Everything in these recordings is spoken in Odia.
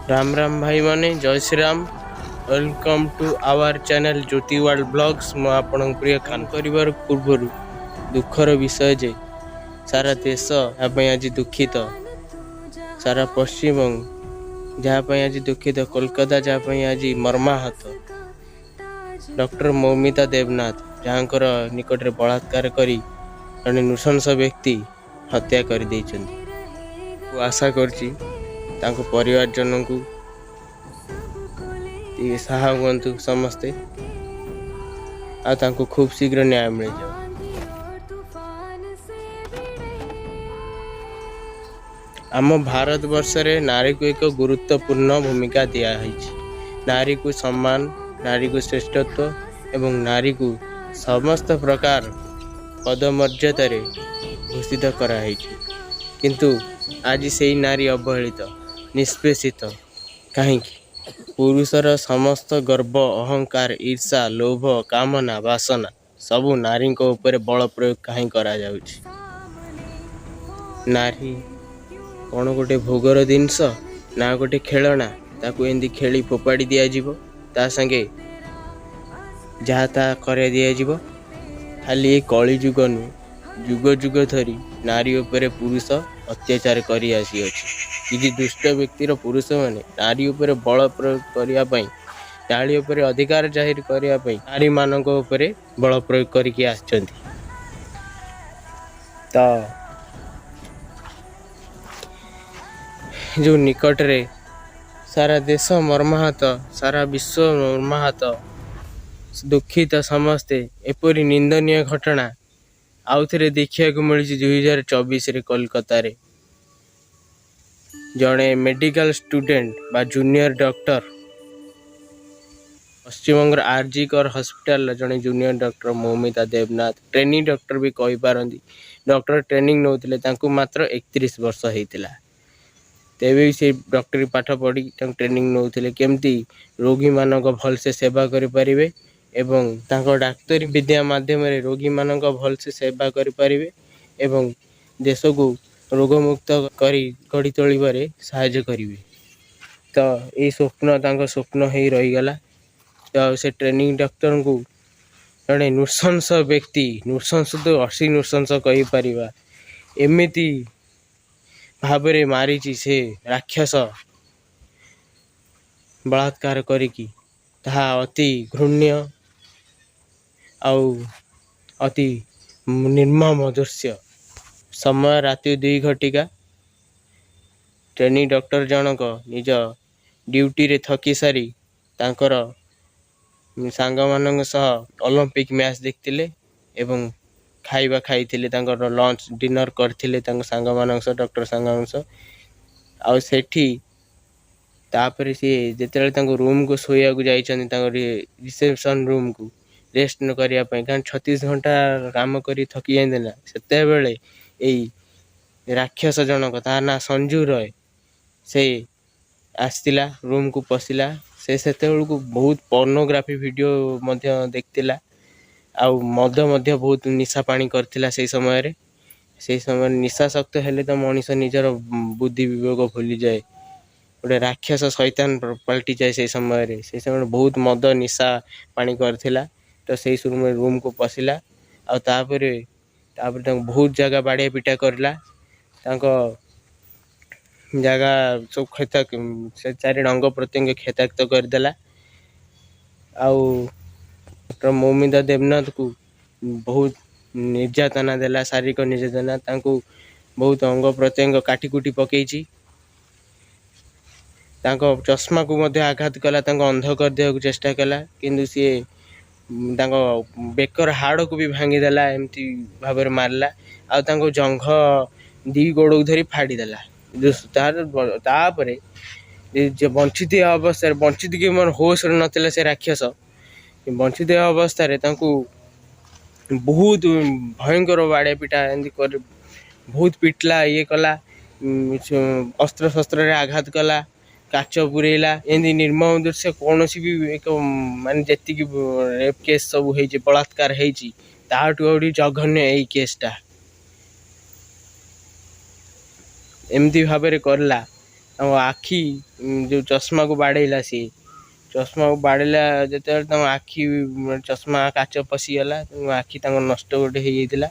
राम राम भाई माने जय Shri Ram. Welcome to our channel Jyoti world blogs. मु आपण प्रिय काम करिवार पूर्व दुखर विषय जे सारा देश आज दुखित, सारा पश्चिम जहाँ आज दुखित, कोलकाता जहाँ आज मर्माहत। डॉक्टर मौमिता देवनाथ जहाँकर निकट में बलात्कार करी जड़े नृशंस व्यक्ति हत्या कर देइछन्ति। आशा करछि तांको परिवार जनों को साहा हुअन्तु समस्ते आ तांको खूब शीघ्र न्याय मिल जाओ। आम भारत वर्ष रे नारी को एक गुरुत्वपूर्ण भूमिका दिया है। नारी को सम्मान, नारी को श्रेष्ठत्व एवं नारी को समस्त प्रकार पदमर्यादा रे घोषित कराई। किंतु आज से नारी अवहेलित, निष्पेषित। कहीं पुरुषर समस्त गर्व, अहंकार, ईर्षा, लोभ, कामना, वासना सबू नारी को ऊपर बल प्रयोग कहीं करा जाउछि। नारी कौन गोटे भोगर जिनस ना गोटे खेलना, ताकू एंदी खेली फोपाड़ी दिया जीवो, ता संगे जहाँ ता करे दिया जीवो। खाली कली जुग नु जुग जुग धरी नारी उपरे पुरुष अत्याचार करी आसी अछि। किसी दुष्ट व्यक्तिर पुरुष माने नारी उपरे बल प्रयोग करिया पई, नारी उपरे अधिकार जाहिर करिया पई नारी मानक उपरे बल प्रयोग करिके आछंती। तो जो निकट रे सारा देश मर्माहत, सारा विश्व मर्माहत, दुखित समस्ते एपरी निंदनीय घटना आउ थे देखा मिली 2024 रे कोलकाता रे जड़े मेडिकल स्टूडेंट बा junior doctor Paschimbanga R G Kar hospital जड़े junior doctor Moumita Debnath, training doctor भी कही पारती, डॉक्टर ट्रेनिंग नौते मात्र 31 वर्ष होता। तेबे से डॉक्टरी पाठ पढ़ी ट्रेनिंग नौते केमती रोगी मानक भल से सेवा करें एवं तांको डाक्तरी विद्या माध्यम रे रोगी मानक भल से सेवा करें एवं देश को रोगमुक्त करी गढ़ी तोलिबारे सहायता करेंगे। तो ये स्वप्न तांको स्वप्न ही रहीगला। तो से ट्रेनिंग डॉक्टर को जड़े नृशंस व्यक्ति, नृशंस तो असी नृशंस कही पारिबा, एमिति भाबरे मारिची से राक्षस बलात्कार करिकी, ताहा अति घृण्य आउ अति निर्मम दृश्य। समय राति 2 घटिका। ट्रेनिंग डॉक्टर जनक निज ड्यूटी रे थकी सारी तांकर सांग मानक सह ओलंपिक मैच देखतिले एवं खाइबा खाइथिले, तांकर लंच डिनर करथिले तांक सांग मानक सह, डॉक्टर सांग मानक सह। आ सेठी तापर से जेतेले तांको रूम को सोया को जाइछन, तांको रिसेप्शन रूम को रेस्ट न करिया पई, कारण 36 घंटा काम करी थकी जाइंदे ना। सेते बेले एई राक्षस जनक ता ना संजू रय से आसतिला, रूम को पसिला। से सेते को बहुत पोर्नोग्राफी वीडियो मध्य देखतिला, आउ मद मध्य बहुत निशा पानी करथिला। से समय निशा शक्त हेले तो मनीष निजर बुद्धि विवेक भूली जाए, गोटे राक्षस शैतान पलटि जाए। से समय बहुत मद निशा पानी करथिला। तो से रूम को पसिला, आ तापर बहुत जगह बाड़िया पिटा करला, जगह सब खेत से चारि अंग प्रत्यंग खेताक्त करदेला। आउ डॉक्टर मौमिता देवनाथ को बहुत निर्यातना देला, शारीरिक निर्यातना, तांको बहुत अंग प्रत्यंग काटिकुटी पकईची, तांको चश्मा को मध्य आघात कला, तांको अंध कर देवा चेष्टा कला, किंतु सी तांको बेकर हाड़ को भी भांगी देला, एमती भाव मारला। आ तांको जंघ 2 गोड़ धरी फाड़ी देला। तापरे बंचित अवस्था, बंचित के मन होश नथिला से राक्षस, बंचित अवस्था बहुत भयंकर बाड़े पिटा एंदी कर बहुत पिटला, ये कला, अस्त्र शस्त्र रे आघात कला, काच पुरेला, एंदी निर्मम दृश्य कौन भी एक मान जी रेप केस सब हो बलात्कार होठी जघन्य यही केसटा एमती भाव करला। ତାଙ୍କ ଆଖି ଯେଉଁ ଚଷମାକୁ ବାଡ଼େଇଲା, ସିଏ ଚଷମାକୁ ବାଡ଼େଇଲା ଯେତେବେଳେ ତାଙ୍କ ଆଖି ଚଷମା କାଚ ପଶିଗଲା, ଆଖି ତାଙ୍କ ନଷ୍ଟ ଗୋଟେ ହେଇଯାଇଥିଲା।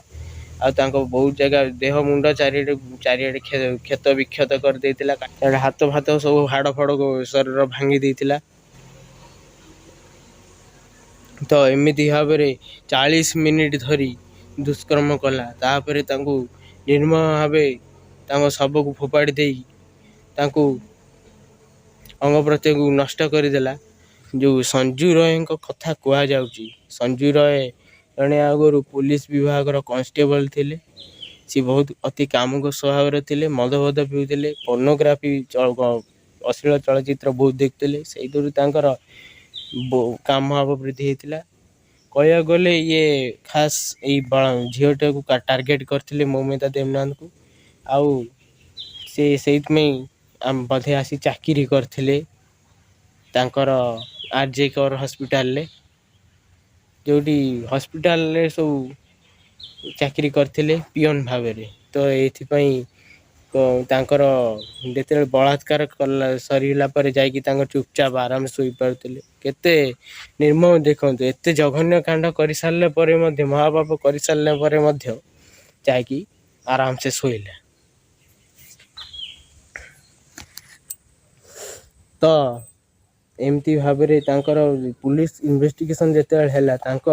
ଆଉ ତାଙ୍କ ବହୁତ ଜାଗା ଦେହ ମୁଣ୍ଡ ଚାରିଆଡ଼େ କ୍ଷତ ବିକ୍ଷତ କରିଦେଇଥିଲା। ହାତ ଫାତ ସବୁ ହାଡ଼ ଫାଡ଼ ଶରୀର ଭାଙ୍ଗି ଦେଇଥିଲା। ତ ଏମିତି ଭାବରେ 40 ମିନିଟ୍ ଧରି ଦୁଷ୍କର୍ମ କଲା। ତାପରେ ତାଙ୍କୁ ନିର୍ମମ ଭାବେ ତାଙ୍କ ଶବକୁ ଫୋପାଡ଼ି ଦେଇ ତାଙ୍କୁ ଅଙ୍ଗ ପ୍ରତ୍ୟଙ୍ଗ ନଷ୍ଟ କରିଦେଲା। ଯେଉଁ ସଞ୍ଜୁ ରୟଙ୍କ କଥା କୁହାଯାଉଛି, ସଞ୍ଜୁ ରୟ ଜଣେ ଆଗରୁ ପୋଲିସ ବିଭାଗର କନଷ୍ଟେବଲ୍ ଥିଲେ। ସେ ବହୁତ ଅତି କାମୁକ ସ୍ୱଭାବର ଥିଲେ, ମଦ ପିଉଥିଲେ, ପର୍ନୋଗ୍ରାଫି ଅଶ୍ଳୀଳ ଚଳଚ୍ଚିତ୍ର ବହୁତ ଦେଖୁଥିଲେ। ସେଇଥିରୁ ତାଙ୍କର କାମ ଭାବ ବୃଦ୍ଧି ହେଇଥିଲା। କହିବାକୁ ଗଲେ ଇଏ ଖାସ୍ ଏଇ ଝିଅଟାକୁ ଟାର୍ଗେଟ୍ କରିଥିଲେ, ମୌମିତା ଦେବନାଥଙ୍କୁ। ଆଉ ସେ ସେଇଥିପାଇଁ ବୋଧେ ଆସି ଚାକିରି କରିଥିଲେ ତାଙ୍କର ଆର୍‌ଜେ କର ହସ୍ପିଟାଲରେ, ଯେଉଁଠି ହସ୍ପିଟାଲରେ ସବୁ ଚାକିରି କରିଥିଲେ ପିଅନ ଭାବରେ। ତ ଏଇଥିପାଇଁ ତାଙ୍କର ଯେତେବେଳେ ବଳାତ୍କାର ସରିଲା ପରେ ଯାଇକି ତାଙ୍କ ଚୁପଚାପ ଆରାମ ଶୋଇପାରୁଥିଲେ। କେତେ ନିର୍ମମ ଦେଖନ୍ତୁ, ଏତେ ଜଘନ୍ୟ କାଣ୍ଡ କରିସାରିଲା ପରେ ମଧ୍ୟ, ମହାପାପ କରିସାରିଲା ପରେ ମଧ୍ୟ ଯାଇକି ଆରାମସେ ଶୋଇଲେ। ତ ଏମିତି ଭାବରେ ତାଙ୍କର ପୁଲିସ ଇନଭେଷ୍ଟିଗେସନ୍ ଯେତେବେଳେ ହେଲା, ତାଙ୍କ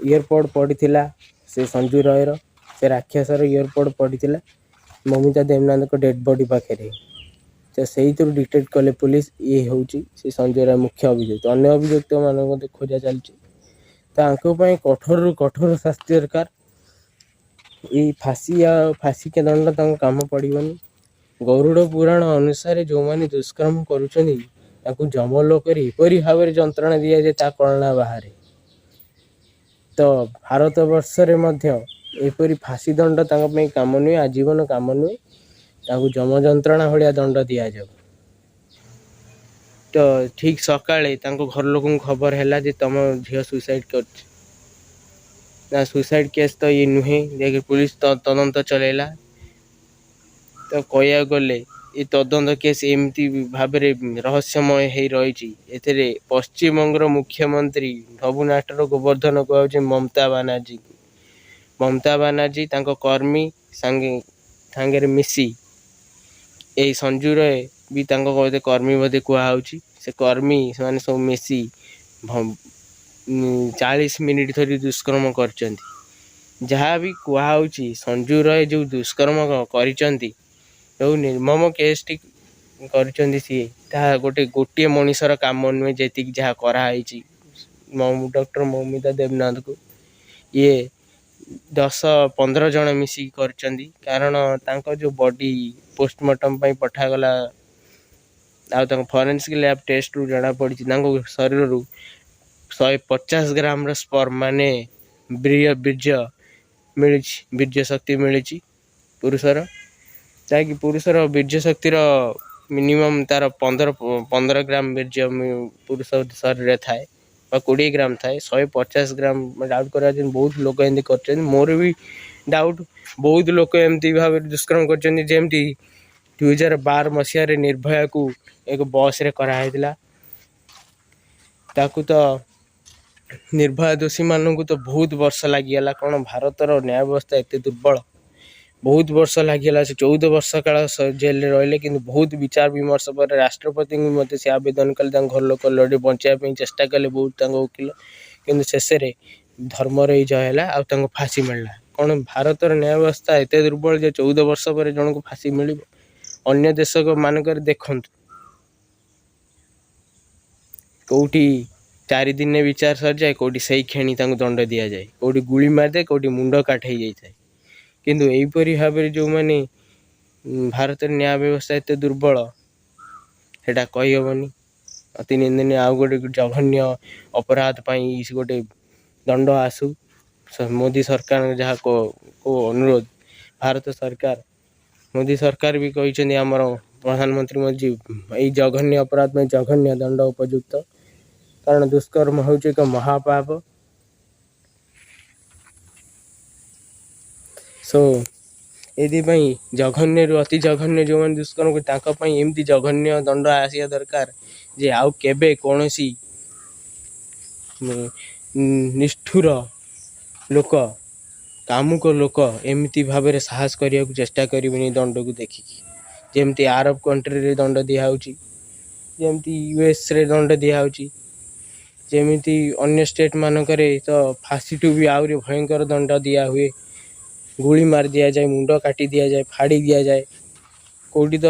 ଇୟରପଡ଼୍ ପଡ଼ିଥିଲା ସେ ସଞ୍ଜୁ ରୟର, ସେ ରାକ୍ଷସର ଇୟରପଡ଼୍ ପଡ଼ିଥିଲା ମୌମିତା ଦେବନାଥଙ୍କ ଡେଡ଼୍ ବଡ଼ି ପାଖରେ। ତ ସେଇଥିରୁ ଡିଟେକ୍ଟ କଲେ ପୁଲିସ, ଇଏ ହେଉଛି ସେ ସଞ୍ଜୁ ରାୟ ମୁଖ୍ୟ ଅଭିଯୁକ୍ତ। ଅନ୍ୟ ଅଭିଯୁକ୍ତମାନଙ୍କୁ ମଧ୍ୟ ଖୋଜା ଚାଲିଛି। ତାଙ୍କ ପାଇଁ କଠୋରରୁ କଠୋର ଶାସ୍ତି ଦରକାର। ଏଇ ଫାଶୀ କେ ଦଣ୍ଡ ତାଙ୍କ କାମ ପଡ଼ିବନି। ଗରୁଡ଼ ପୁରାଣ ଅନୁସାରେ ଯେଉଁମାନେ ଦୁଷ୍କର୍ମ କରୁଛନ୍ତି, ତାଙ୍କୁ ଯମଲୋକରେ ଏପରି ଭାବରେ ଯନ୍ତ୍ରଣା ଦିଆଯାଏ, ତା କଳନା ବାହାରେ। ତ ଭାରତ ବର୍ଷରେ ମଧ୍ୟ ଏପରି ଫାଶୀ ଦଣ୍ଡ ତାଙ୍କ ପାଇଁ କାମ ନୁହେଁ, ଆଜୀବନ କାମ ନୁହେଁ। ତାଙ୍କୁ ଯମ ଯନ୍ତ୍ରଣା ଭଳିଆ ଦଣ୍ଡ ଦିଆଯାଉ। ତ ଠିକ୍ ସକାଳେ ତାଙ୍କ ଘର ଲୋକଙ୍କୁ ଖବର ହେଲା ଯେ ତମ ଝିଅ ସୁଇସାଇଡ଼୍ କରିଛି। ନା, ସୁଇସାଇଡ଼୍ କେସ୍ ତ ଇଏ ନୁହେଁ। ଯାଇକି ପୁଲିସ ତଦନ୍ତ ଚଲେଇଲା। ତ କହିବାକୁ ଗଲେ ଏ ତଦନ୍ତ କେସ୍ ଏମିତି ଭାବରେ ରହସ୍ୟମୟ ହେଇ ରହିଛି। ଏଥିରେ ପଶ୍ଚିମବଙ୍ଗର ମୁଖ୍ୟମନ୍ତ୍ରୀ ନବୁନାଟର ଗୋବର୍ଦ୍ଧନ କୁହାଯାଉଛି ମମତା ବାନାର୍ଜୀ। ମମତା ବାନାର୍ଜୀ ତାଙ୍କ କର୍ମୀ ସାଙ୍ଗରେ ମିଶି, ଏଇ ସଞ୍ଜୁ ରୟ ବି ତାଙ୍କ କର୍ମୀ ବୋଧେ କୁହାହେଉଛି, ସେ କର୍ମୀ ସେମାନେ ସବୁ ମିଶି 40 ମିନିଟ୍ ଧରି ଦୁଷ୍କର୍ମ କରିଛନ୍ତି। ଯାହା ବି କୁହାହେଉଛି, ସଞ୍ଜୁ ରୟ ଯେଉଁ ଦୁଷ୍କର୍ମ କରିଛନ୍ତି, ଯେଉଁ ନିର୍ମମ କେସ୍ଟି କରିଛନ୍ତି ସିଏ, ତାହା ଗୋଟିଏ ମଣିଷର କାମ ନୁହେଁ। ଯେତିକି ଯାହା କରାହେଇଛି ଡକ୍ଟର ମୌମିତା ଦେବନାଥଙ୍କୁ, ଇଏ 10-15 ଜଣ ମିଶିକି କରିଛନ୍ତି। କାରଣ ତାଙ୍କ ଯେଉଁ ବଡ଼ି ପୋଷ୍ଟମର୍ଟମ୍ ପାଇଁ ପଠାଗଲା, ଆଉ ତାଙ୍କ ଫରେନ୍ସିକ୍ ଲ୍ୟାବ୍ ଟେଷ୍ଟରୁ ଜଣାପଡ଼ିଛି ତାଙ୍କ ଶରୀରରୁ 150 ଗ୍ରାମର ସ୍ପର୍ମ ମାନେ ବୀର୍ଯ୍ୟ ମିଳିଛି, ବୀର୍ଯ୍ୟ ଶକ୍ତି ମିଳିଛି ପୁରୁଷର। ଯାହାକି ପୁରୁଷର ବୀର୍ଯ୍ୟ ଶକ୍ତିର ମିନିମମ୍ ତାର 15 ଗ୍ରାମ ବୀର୍ଯ୍ୟ ପୁରୁଷ ଶରୀରରେ ଥାଏ ବା 20 ଗ୍ରାମ ଥାଏ। 150 ଗ୍ରାମ ଡାଉଟ୍ କରାଯାଉଛି। ବହୁତ ଲୋକ ଏମିତି କରିଛନ୍ତି, ମୋର ବି ଡାଉଟ୍। ବହୁତ ଲୋକ ଏମିତି ଭାବରେ ଦୁଷ୍କର୍ମ କରିଛନ୍ତି, ଯେମିତି 2012 ମସିହାରେ ନିର୍ଭୟାକୁ ଏକ ବସ୍ରେ କରାହେଇଥିଲା। ତାକୁ ତ ନିର୍ଭୟା ଦୋଷୀମାନଙ୍କୁ ତ ବହୁତ ବର୍ଷ ଲାଗିଗଲା। କ'ଣ ଭାରତର ନ୍ୟାୟ ବ୍ୟବସ୍ଥା ଏତେ ଦୁର୍ବଳ? ବହୁତ ବର୍ଷ ଲାଗିଗଲା। ସେ 14 ବର୍ଷ କାଳ ଜେଲରେ ରହିଲେ, କିନ୍ତୁ ବହୁତ ବିଚାର ବିମର୍ଶ ପରେ ରାଷ୍ଟ୍ରପତିଙ୍କୁ ମଧ୍ୟ ସେ ଆବେଦନ କଲେ। ତାଙ୍କ ଘର ଲୋକ ଲଢ଼ି ବଞ୍ଚାଇବା ପାଇଁ ଚେଷ୍ଟା କଲେ, ବହୁତ ତାଙ୍କ ଓକିଲ, କିନ୍ତୁ ଶେଷରେ ଧର୍ମର ଏଇ ଜୟ ହେଲା, ଆଉ ତାଙ୍କୁ ଫାଶୀ ମିଳିଲା। କ'ଣ ଭାରତର ନ୍ୟାୟ ବ୍ୟବସ୍ଥା ଏତେ ଦୁର୍ବଳ ଯେ 14 ବର୍ଷ ପରେ ଜଣଙ୍କୁ ଫାଶୀ ମିଳିବ? ଅନ୍ୟ ଦେଶ ମାନଙ୍କରେ ଦେଖନ୍ତୁ, କେଉଁଠି 4 ଦିନରେ ବିଚାର ସରିଯାଏ, କେଉଁଠି ସେଇ କ୍ଷଣି ତାଙ୍କୁ ଦଣ୍ଡ ଦିଆଯାଏ, କେଉଁଠି ଗୁଳି ମାରିଦିଏ, କେଉଁଠି ମୁଣ୍ଡ କାଟ ହେଇଯାଇଥାଏ। କିନ୍ତୁ ଏହିପରି ଭାବରେ ଯେଉଁମାନେ ଭାରତରେ ନ୍ୟାୟ ବ୍ୟବସ୍ଥା ଏତେ ଦୁର୍ବଳ, ସେଇଟା କହିହେବନି। ଅତି ନିନ୍ଦନୀୟ। ଆଉ ଗୋଟେ ଜଘନ୍ୟ ଅପରାଧ ପାଇଁ ଗୋଟେ ଦଣ୍ଡ ଆସୁ। ମୋଦି ସରକାରଙ୍କ ଯାହା ଅନୁରୋଧ, ଭାରତ ସରକାର, ମୋଦି ସରକାର ବି କହିଛନ୍ତି, ଆମର ପ୍ରଧାନମନ୍ତ୍ରୀ ମୋଦି, ଏଇ ଜଘନ୍ୟ ଅପରାଧ ପାଇଁ ଜଘନ୍ୟ ଦଣ୍ଡ ଉପଯୁକ୍ତ। କାରଣ ଦୁଷ୍କର୍ମ ହେଉଛି ଏକ ମହାପାପ। ଏଥିପାଇଁ ଜଘନ୍ୟରୁ ଅତି ଜଘନ୍ୟ ଯେଉଁମାନେ ଦୁଷ୍କର୍ମ କରି ତାଙ୍କ ପାଇଁ ଏମିତି ଜଘନ୍ୟ ଦଣ୍ଡ ଆସିବା ଦରକାର ଯେ ଆଉ କେବେ କୌଣସି ନିଷ୍ଠୁର ଲୋକ କାମୁକ ଲୋକ ଏମିତି ଭାବରେ ସାହସ କରିବାକୁ ଚେଷ୍ଟା କରିବେନି ଦଣ୍ଡକୁ ଦେଖିକି। ଯେମିତି ଆରବ କଣ୍ଟ୍ରିରେ ଦଣ୍ଡ ଦିଆହେଉଛି, ଯେମିତି ୟୁଏସ୍ରେ ଦଣ୍ଡ ଦିଆହେଉଛି, ଯେମିତି ଅନ୍ୟ ଷ୍ଟେଟ୍ ମାନଙ୍କରେ ତ ଫାଶୀଠୁ ବି ଆହୁରି ଭୟଙ୍କର ଦଣ୍ଡ ଦିଆହୁଏ। ଗୁଳି ମାରି ଦିଆଯାଏ, ମୁଣ୍ଡ କାଟି ଦିଆଯାଏ, ଫାଡ଼ି ଦିଆଯାଏ, କେଉଁଠି ତ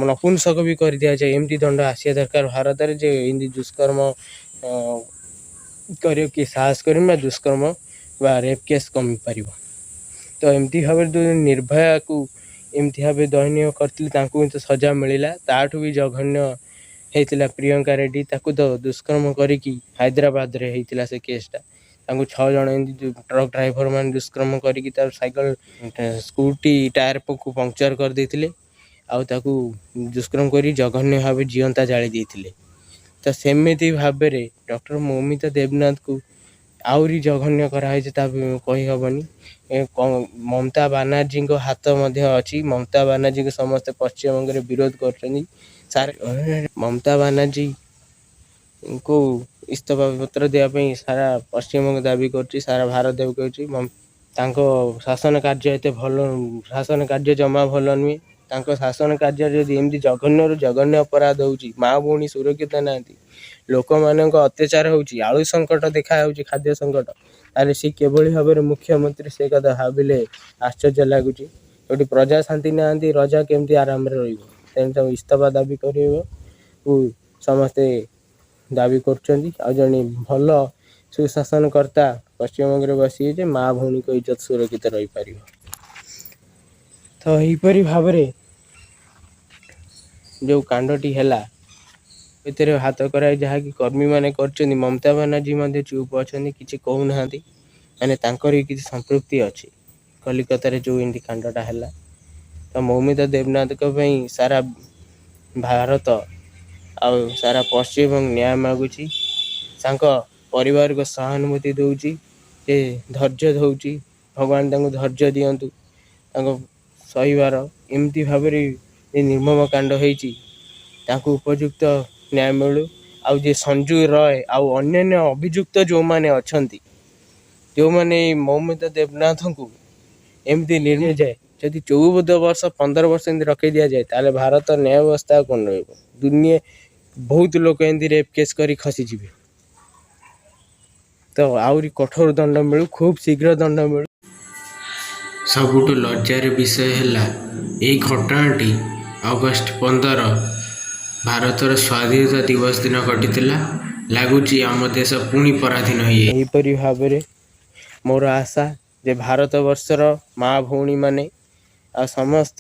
ନପୁଂସକ ବି କରିଦିଆଯାଏ। ଏମିତି ଦଣ୍ଡ ଆସିବା ଦରକାର ଭାରତରେ ଯେ ଏମିତି ଦୁଷ୍କର୍ମ କରିବାକୁ କିଏ ସାହସ କରିବ ବା ଦୁଷ୍କର୍ମ ବା ରେପ୍ କେସ୍ କମିପାରିବ। ତ ଏମିତି ଭାବରେ ନିର୍ଭୟାକୁ ଏମିତି ଭାବେ ଦୟନୀୟ କରିଥିଲେ, ତାଙ୍କୁ ତ ସଜା ମିଳିଲା। ତାଠୁ ବି ଜଘନ୍ୟ ହେଇଥିଲା ପ୍ରିୟଙ୍କା ରେଡ୍ଡି, ତାକୁ ତ ଦୁଷ୍କର୍ମ କରିକି ହାଇଦ୍ରାବାଦରେ ହେଇଥିଲା ସେ କେସ୍ଟା। ତାଙ୍କୁ 6 ଜଣ ଏମିତି ଟ୍ରକ୍ ଡ୍ରାଇଭର ମାନେ ଦୁଷ୍କର୍ମ କରିକି ତାର ସାଇକେଲ ସ୍କୁଟି ଟାୟାର ପଙ୍କଚର କରିଦେଇଥିଲେ, ଆଉ ତାକୁ ଦୁଷ୍କର୍ମ କରି ଜଘନ୍ୟ ଭାବେ ଜିଅନ୍ତା ଜାଳି ଦେଇଥିଲେ। ତ ସେମିତି ଭାବରେ ଡକ୍ଟର ମୌମିତା ଦେବନାଥକୁ ଆହୁରି ଜଘନ୍ୟ କରାହେଇଛି, ତା କହିହେବନି। ମମତା ବାନାର୍ଜୀଙ୍କ ହାତ ମଧ୍ୟ ଅଛି। ମମତା ବାନାର୍ଜୀଙ୍କୁ ସମସ୍ତେ ପଶ୍ଚିମବଙ୍ଗରେ ବିରୋଧ କରୁଛନ୍ତି। ମମତା ବାନାର୍ଜୀଙ୍କୁ ଇସ୍ତଫା ପତ୍ର ଦେବା ପାଇଁ ସାରା ପଶ୍ଚିମବଙ୍ଗ ଦାବି କରୁଛି, ସାରା ଭାରତ ଦାବି କରୁଛି। ତାଙ୍କ ଶାସନ କାର୍ଯ୍ୟ ଏତେ ଭଲ, ଶାସନ କାର୍ଯ୍ୟ ଜମା ଭଲ ନୁହେଁ। ତାଙ୍କ ଶାସନ କାର୍ଯ୍ୟରେ ଯଦି ଏମିତି ଜଘନ୍ୟରୁ ଜଘନ୍ୟ ଅପରାଧ ହେଉଛି, ମା ଭଉଣୀ ସୁରକ୍ଷିତ ନାହାନ୍ତି, ଲୋକମାନଙ୍କ ଅତ୍ୟାଚାର ହେଉଛି, ଆଳୁ ସଙ୍କଟ ଦେଖାଯାଉଛି, ଖାଦ୍ୟ ସଙ୍କଟ, ତାହେଲେ ସେ କିଭଳି ଭାବରେ ମୁଖ୍ୟମନ୍ତ୍ରୀ ସେ କଥା ଭାବିଲେ ଆଶ୍ଚର୍ଯ୍ୟ ଲାଗୁଛି। ଯେଉଁଠି ପ୍ରଜା ଶାନ୍ତି ନାହାନ୍ତି, ରଜା କେମିତି ଆରାମରେ ରହିବ? ତେଣୁ ତାଙ୍କୁ ଇସ୍ତଫା ଦାବି କରିବାକୁ ସମସ୍ତେ ଦାବି କରୁଛନ୍ତି। ଆଉ ଜଣେ ଭଲ ସୁଶାସନକର୍ତ୍ତା ପଶ୍ଚିମବଙ୍ଗରେ ବସିବେ ଯେ ମା ଭଉଣୀଙ୍କ ଇଜ୍ଜତ ସୁରକ୍ଷିତ ରହିପାରିବ। ତ ଏହିପରି ଭାବରେ ଯେଉଁ କାଣ୍ଡଟି ହେଲା ଏଥିରେ ହାତ କରାଇ ଯାହାକି କର୍ମୀମାନେ କରିଛନ୍ତି, ମମତା ବାନାର୍ଜୀ ମଧ୍ୟ ଚୁପ୍ ଅଛନ୍ତି, କିଛି କହୁନାହାନ୍ତି। ମାନେ ତାଙ୍କର ବି କିଛି ସମ୍ପୃକ୍ତି ଅଛି କଲିକତାରେ ଯେଉଁ ଏମିତି କାଣ୍ଡଟା ହେଲା। ତ ମୌମିତା ଦେବନାଥଙ୍କ ପାଇଁ ସାରା ଭାରତ ଆଉ ସାରା ପଶ୍ଚିମବଙ୍ଗ ନ୍ୟାୟ ମାଗୁଛି, ତାଙ୍କ ପରିବାରକୁ ସହାନୁଭୂତି ଦେଉଛି, ଯେ ଧୈର୍ଯ୍ୟ ଦେଉଛି, ଭଗବାନ ତାଙ୍କୁ ଧୈର୍ଯ୍ୟ ଦିଅନ୍ତୁ ତାଙ୍କ ସହିବାର। ଏମିତି ଭାବରେ ଏ ନିର୍ମମ କାଣ୍ଡ ହେଇଛି, ତାଙ୍କୁ ଉପଯୁକ୍ତ ନ୍ୟାୟ ମିଳୁ। ଆଉ ଯେ ସଞ୍ଜୁ ରୟ ଆଉ ଅନ୍ୟାନ୍ୟ ଅଭିଯୁକ୍ତ ଯେଉଁମାନେ ଅଛନ୍ତି, ଯେଉଁମାନେ ମୌମିତା ଦେବନାଥଙ୍କୁ ଏମିତି ନିର୍ଣ୍ଣଯାଏ ଯଦି 14 ବର୍ଷ 15 ବର୍ଷ ଏମିତି ରଖେଇ ଦିଆଯାଏ, ତାହେଲେ ଭାରତ ନ୍ୟାୟ ବ୍ୟବସ୍ଥା ଆଉ କ'ଣ ରହିବ? ଦୁନିଆ ବହୁତ ଲୋକ ଏମିତି ରେପ୍ କେସ୍ କରି ଖସିଯିବେ। ତ ଆହୁରି କଠୋର ଦଣ୍ଡ ମିଳୁ, ଖୁବ୍ ଶୀଘ୍ର ଦଣ୍ଡ ମିଳୁ। ସବୁଠୁ ଲଜ୍ଜାର ବିଷୟ ହେଲା ଏହି ଘଟଣାଟି ଅଗଷ୍ଟ 15 ଭାରତର ସ୍ୱାଧୀନତା ଦିବସ ଦିନ ଘଟିଥିଲା। ଲାଗୁଛି ଆମ ଦେଶ ପୁଣି ପରାଧୀନ ହୋଇଯାଇଛି। ଏହିପରି ଭାବରେ ମୋର ଆଶା ଯେ ଭାରତବର୍ଷର ମା ଭଉଣୀମାନେ ଆଉ ସମସ୍ତ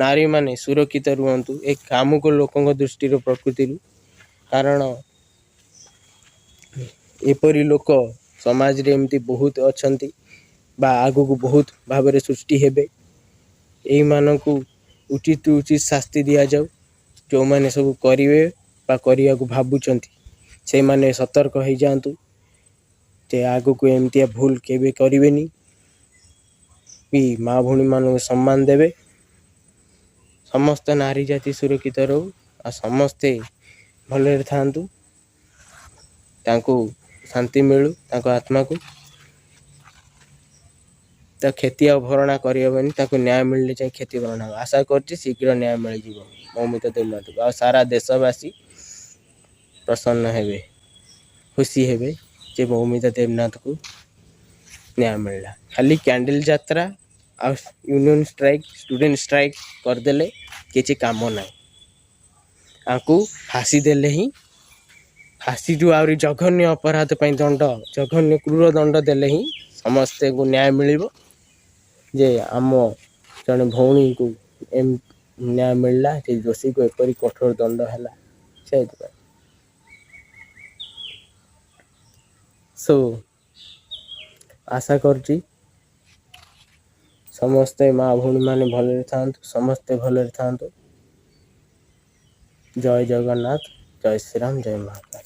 ନାରୀମାନେ ସୁରକ୍ଷିତ ରୁହନ୍ତୁ ଏ କାମୁକ ଲୋକଙ୍କ ଦୃଷ୍ଟିରୁ, ପ୍ରକୃତିରୁ। କାରଣ ଏପରି ଲୋକ ସମାଜରେ ଏମିତି ବହୁତ ଅଛନ୍ତି ବା ଆଗକୁ ବହୁତ ଭାବରେ ସୃଷ୍ଟି ହେବେ। ଏଇମାନଙ୍କୁ ଉଚିତ ଶାସ୍ତି ଦିଆଯାଉ। ଯେଉଁମାନେ ସବୁ କରିବେ ବା କରିବାକୁ ଭାବୁଛନ୍ତି ସେମାନେ ସତର୍କ ହୋଇଯାଆନ୍ତୁ ଯେ ଆଗକୁ ଏମିତିଆ ଭୁଲ କେବେ କରିବେନି, ବି ମା ଭଉଣୀମାନଙ୍କୁ ସମ୍ମାନ ଦେବେ। ସମସ୍ତ ନାରୀ ଜାତି ସୁରକ୍ଷିତ ରହୁ, ଆଉ ସମସ୍ତେ ଭଲରେ ଥାଆନ୍ତୁ, ତାଙ୍କୁ ଶାନ୍ତି ମିଳୁ, ତାଙ୍କ ଆତ୍ମାକୁ। ତା କ୍ଷତି ଆଉ ଭରଣା କରିହେବନି, ତାକୁ ନ୍ୟାୟ ମିଳିଲେ ଯାଇ କ୍ଷତି ଭରଣା ହେବ। ଆଶା କରୁଛି ଶୀଘ୍ର ନ୍ୟାୟ ମିଳିଯିବ ମୌମିତା ଦେବନାଥଙ୍କୁ, ଆଉ ସାରା ଦେଶବାସୀ ପ୍ରସନ୍ନ ହେବେ, ଖୁସି ହେବେ ଯେ ମୌମିତା ଦେବନାଥକୁ ନ୍ୟାୟ ମିଳିଲା। ଖାଲି କ୍ୟାଣ୍ଡେଲ ଯାତ୍ରା ଆଉ ୟୁନିୟନ ଷ୍ଟ୍ରାଇକ୍, ଷ୍ଟୁଡେଣ୍ଟ ଷ୍ଟ୍ରାଇକ୍ କରିଦେଲେ କିଛି କାମ ନାହିଁ। ଆଙ୍କୁ ଫାଶୀ ଦେଲେ ହିଁ, ଫାଶୀଠୁ ଆହୁରି ଜଘନ୍ୟ ଅପରାଧ ପାଇଁ ଦଣ୍ଡ, ଜଘନ୍ୟ କ୍ରୂର ଦଣ୍ଡ ଦେଲେ ହିଁ ସମସ୍ତଙ୍କୁ ନ୍ୟାୟ ମିଳିବ ଯେ ଆମ ଜଣେ ଭଉଣୀଙ୍କୁ ନ୍ୟାୟ ମିଳିଲା, ସେ ଦୋଷୀକୁ ଏପରି କଠୋର ଦଣ୍ଡ ହେଲା। ସେଇଥିପାଇଁ ଆଶା କରୁଛି ସମସ୍ତେ ମା ଭଉଣୀମାନେ ଭଲରେ ଥାଆନ୍ତୁ, ସମସ୍ତେ ଭଲରେ ଥାଆନ୍ତୁ। ଜୟ ଜଗନ୍ନାଥ, ଜୟ ଶ୍ରୀରାମ, ଜୟ ମହାକାଳ।